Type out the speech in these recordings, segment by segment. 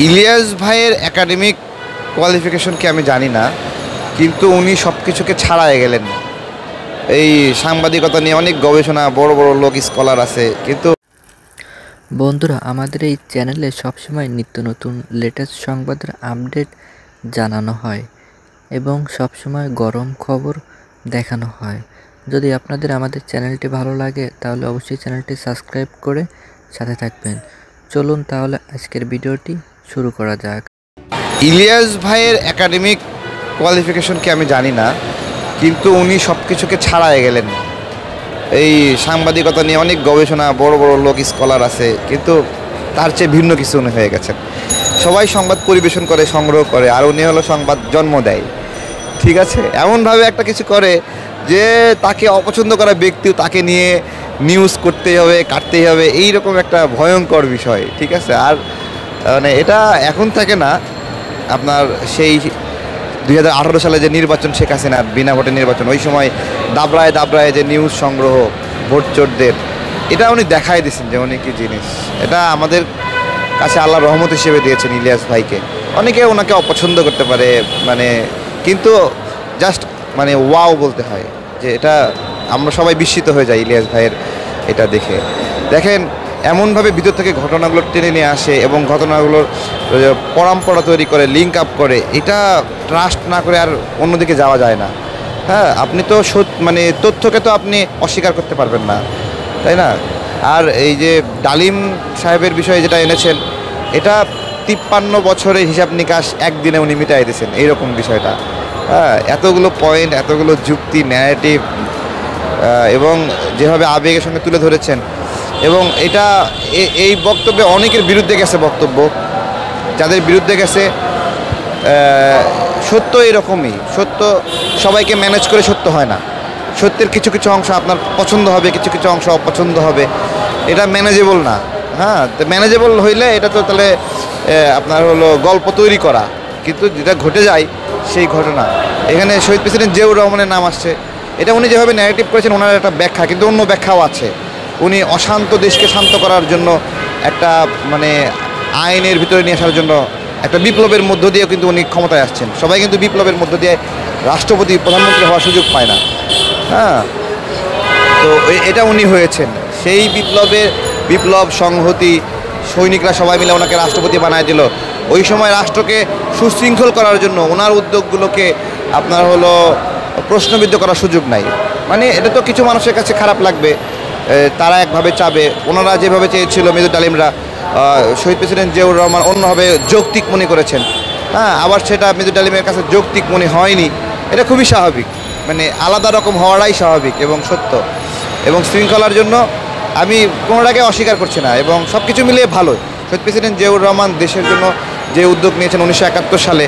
ইলিয়াস ভাইয়ের academic qualification কি আমি জানি না, কিন্তু উনি সব কিছুকে ছাড়াই গেলেন। এই সাংবাদিকতা নিয়ে অনেক গবেষণা, বড় বড় লোক স্কলার আছে, কিন্তু বন্ধুরা, আমাদের এই চ্যানেলে সবসময় নিত্য নতুন লেটেস্ট সংবাদের আপডেট জানানো হয় এবং সবসময় গরম খবর দেখানো হয়। যদি আপনাদের আমাদের চ্যানেলটি ভালো লাগে তাহলে অবশ্যই চ্যানেলটি সাবস্ক্রাইব করে সাথে থাকবেন। চলুন তাহলে আজকের ভিডিওটি শুরু করা যাক। ইলিয়াস ভাইয়ের একাডেমিক কোয়ালিফিকেশন কি আমি জানি না, কিন্তু উনি সব কিছুকে ছাড়াই গেলেন। এই সাংবাদিকতা নিয়ে অনেক গবেষণা, বড় বড় লোক স্কলার আছে, কিন্তু তার চেয়ে ভিন্ন কিছু উনি হয়ে গেছেন। সবাই সংবাদ পরিবেশন করে, সংগ্রহ করে, আর উনি হলো সংবাদ জন্ম দেয়। ঠিক আছে, এমনভাবে একটা কিছু করে যে তাকে অপছন্দ করা ব্যক্তিও তাকে নিয়ে নিউজ করতেই হবে, কাটতেই হবে, এইরকম একটা ভয়ঙ্কর বিষয়। ঠিক আছে, আর মানে এটা এখন থেকে না, আপনার সেই 2018 সালে যে নির্বাচন, শেখ হাসিনার বিনা ভোটে নির্বাচন, ওই সময় দাবড়ায় দাবড়ায় যে নিউজ সংগ্রহ, ভোট চোরদের, এটা উনি দেখাই দিয়েছেন যে উনি কি জিনিস। এটা আমাদের কাছে আল্লাহ রহমত হিসেবে দিয়েছেন ইলিয়াস ভাইকে। অনেকে ওনাকে অপছন্দ করতে পারে, মানে, কিন্তু জাস্ট মানে ওয়াও বলতে হয় যে এটা আমরা সবাই বিস্মিত হয়ে যাই ইলিয়াস ভাইয়ের এটা দেখে। দেখেন, এমনভাবে ভিতর থেকে ঘটনাগুলো টেনে নিয়ে আসে এবং ঘটনাগুলোর পরম্পরা তৈরি করে, লিঙ্ক আপ করে। এটা ট্রাস্ট না করে আর অন্যদিকে যাওয়া যায় না। হ্যাঁ, আপনি তো মানে তথ্যকে তো আপনি অস্বীকার করতে পারবেন না, তাই না? আর এই যে ডালিম সাহেবের বিষয়ে যেটা এনেছেন, এটা 53 বছরের হিসাব নিকাশ একদিনে উনি মিটাই দিয়েছেন, এইরকম বিষয়টা। হ্যাঁ, এতগুলো পয়েন্ট, এতগুলো যুক্তি, ন্যারেটিভ, এবং যেভাবে আবেগের সঙ্গে তুলে ধরেছেন, এবং এটা এই বক্তব্যে অনেকের বিরুদ্ধে গেছে বক্তব্য, যাদের বিরুদ্ধে গেছে। সত্য এরকমই, সত্য সবাইকে ম্যানেজ করে সত্য হয় না। সত্যের কিছু কিছু অংশ আপনার পছন্দ হবে, কিছু কিছু অংশ অপছন্দ হবে, এটা ম্যানেজেবল না। হ্যাঁ, তো ম্যানেজেবল হইলে এটা তো তাহলে আপনার হলো গল্প তৈরি করা, কিন্তু যেটা ঘটে যায় সেই ঘটনা। এখানে শহীদ প্রেসিডেন্ট জিয়াউর রহমানের নাম আসছে, এটা উনি যেভাবে ন্যারেটিভ করেছেন ওনার একটা ব্যাখ্যা, কিন্তু অন্য ব্যাখ্যাও আছে। উনি অশান্ত দেশকে শান্ত করার জন্য একটা মানে আইনের ভিতরে নিয়ে আসার জন্য একটা বিপ্লবের মধ্য দিয়ে কিন্তু উনি ক্ষমতায় আসছেন। সবাই কিন্তু বিপ্লবের মধ্য দিয়ে রাষ্ট্রপতি, প্রধানমন্ত্রী হওয়ার সুযোগ পায় না। হ্যাঁ, তো এটা উনি হয়েছেন। সেই বিপ্লব সংহতি, সৈনিকরা সবাই মিলে ওনাকে রাষ্ট্রপতি বানায় দিল। ওই সময় রাষ্ট্রকে সুশৃঙ্খল করার জন্য ওনার উদ্যোগগুলোকে আপনার হলো প্রশ্নবিদ্ধ করার সুযোগ নাই। মানে এটা তো কিছু মানুষের কাছে খারাপ লাগবে, তারা একভাবে চাবে, ওনারা যেভাবে চেয়েছিল মেজর ডালিমরা, শহীদ প্রেসিডেন্ট জিয়াউর রহমান অন্যভাবে যৌক্তিক মনে করেছেন। হ্যাঁ, আবার সেটা মেজর ডালিমের কাছে যৌক্তিক মনে হয়নি। এটা খুবই স্বাভাবিক, মানে আলাদা রকম হওয়াটাই স্বাভাবিক এবং সত্য। এবং শৃঙ্খলার জন্য আমি কোনোটাকে অস্বীকার করছি না, এবং সব কিছু মিলিয়ে ভালো। শহীদ প্রেসিডেন্ট জিয়াউর রহমান দেশের জন্য যে উদ্যোগ নিয়েছেন 1971 সালে,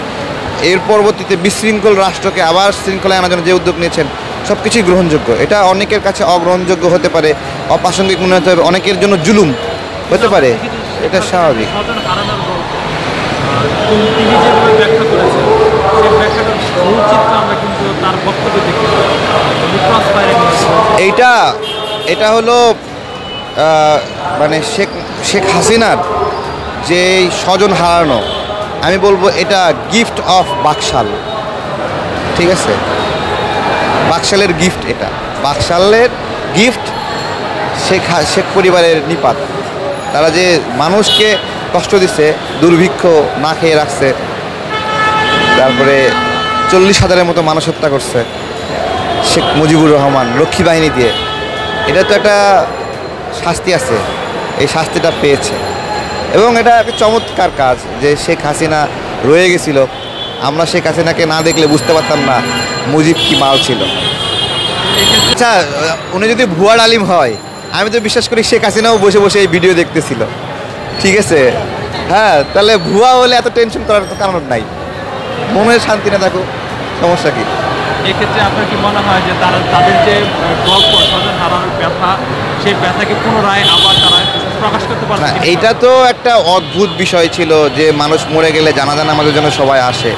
এর পরবর্তীতে বিশৃঙ্খল রাষ্ট্রকে আবার শৃঙ্খলায় আনার জন্য যে উদ্যোগ নিয়েছেন, সব কিছুই গ্রহণযোগ্য। এটা অনেকের কাছে অগ্রহণযোগ্য হতে পারে, অপ্রাসঙ্গিক মনে হতে হবে, অনেকের জন্য জুলুম হতে পারে, এটা স্বাভাবিক। এটা হলো মানে শেখ হাসিনার যে স্বজন হারানো, আমি বলবো এটা গিফট অফ বাকশাল। ঠিক আছে, বাকশালের গিফট, এটা বাকশালের গিফট। শেখ পরিবারের নিপাত, তারা যে মানুষকে কষ্ট দিচ্ছে, দুর্ভিক্ষ না খেয়ে রাখছে, তারপরে 40,000-এর মতো মানুষ হত্যা করছে শেখ মুজিবুর রহমান রক্ষী বাহিনী দিয়ে। এটা তো একটা শাস্তি আছে, এই শাস্তিটা পেয়েছে। এবং এটা একটা চমৎকার কাজ যে শেখ হাসিনা রয়ে গেছিল। আমরা শেখ হাসিনাকে না দেখলে বুঝতে পারতাম না মুজিব কি মাল ছিল। আচ্ছা, উনি যদি ভুয়া ডালিম হয়, আমি তো বিশ্বাস করি শেখ হাসিনাও বসে বসে এই ভিডিও দেখতেছিল। ঠিক আছে, হ্যাঁ, তাহলে ভুয়া হলে এত টেনশন করার তো কারণ নাই। মনের শান্তি না থাকুক, সমস্যা কি? এক্ষেত্রে আপনার কি মনে হয় যে তাদের যে গল্প, স্বজন হারানোর ব্যথা, সেই ব্যথাকে পুনরায় আবার তারা প্রকাশ করতে পারে না? এইটা তো একটা অদ্ভুত বিষয় ছিল যে মানুষ মরে গেলে জানাজা নামাজের জন্য সবাই আসে,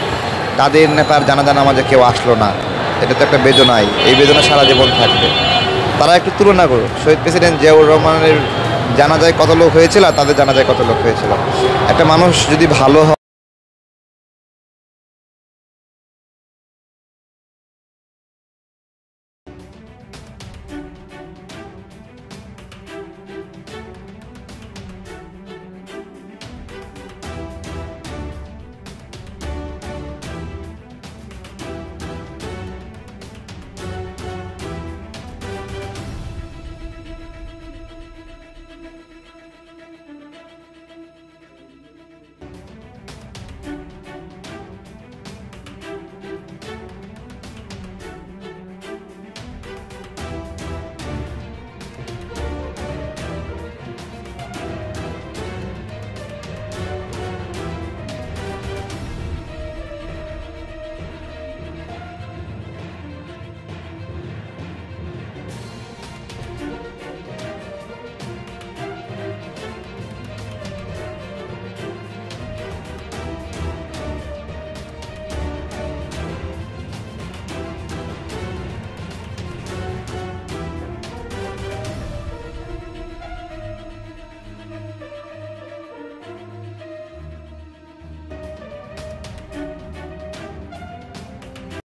তাদের নেতার জানাজা নামাজে কেউ আসলো না। এটা তো একটা বেদনাই, এই বেদনা সারা জীবন থাকবে। তারা একটু তুলনা করুক, শহীদ প্রেসিডেন্ট জিয়াউর রহমানের জানা যায় কত লোক হয়েছিল আর তাদের জানা যায় কত লোক হয়েছিল। একটা মানুষ যদি ভালো হয়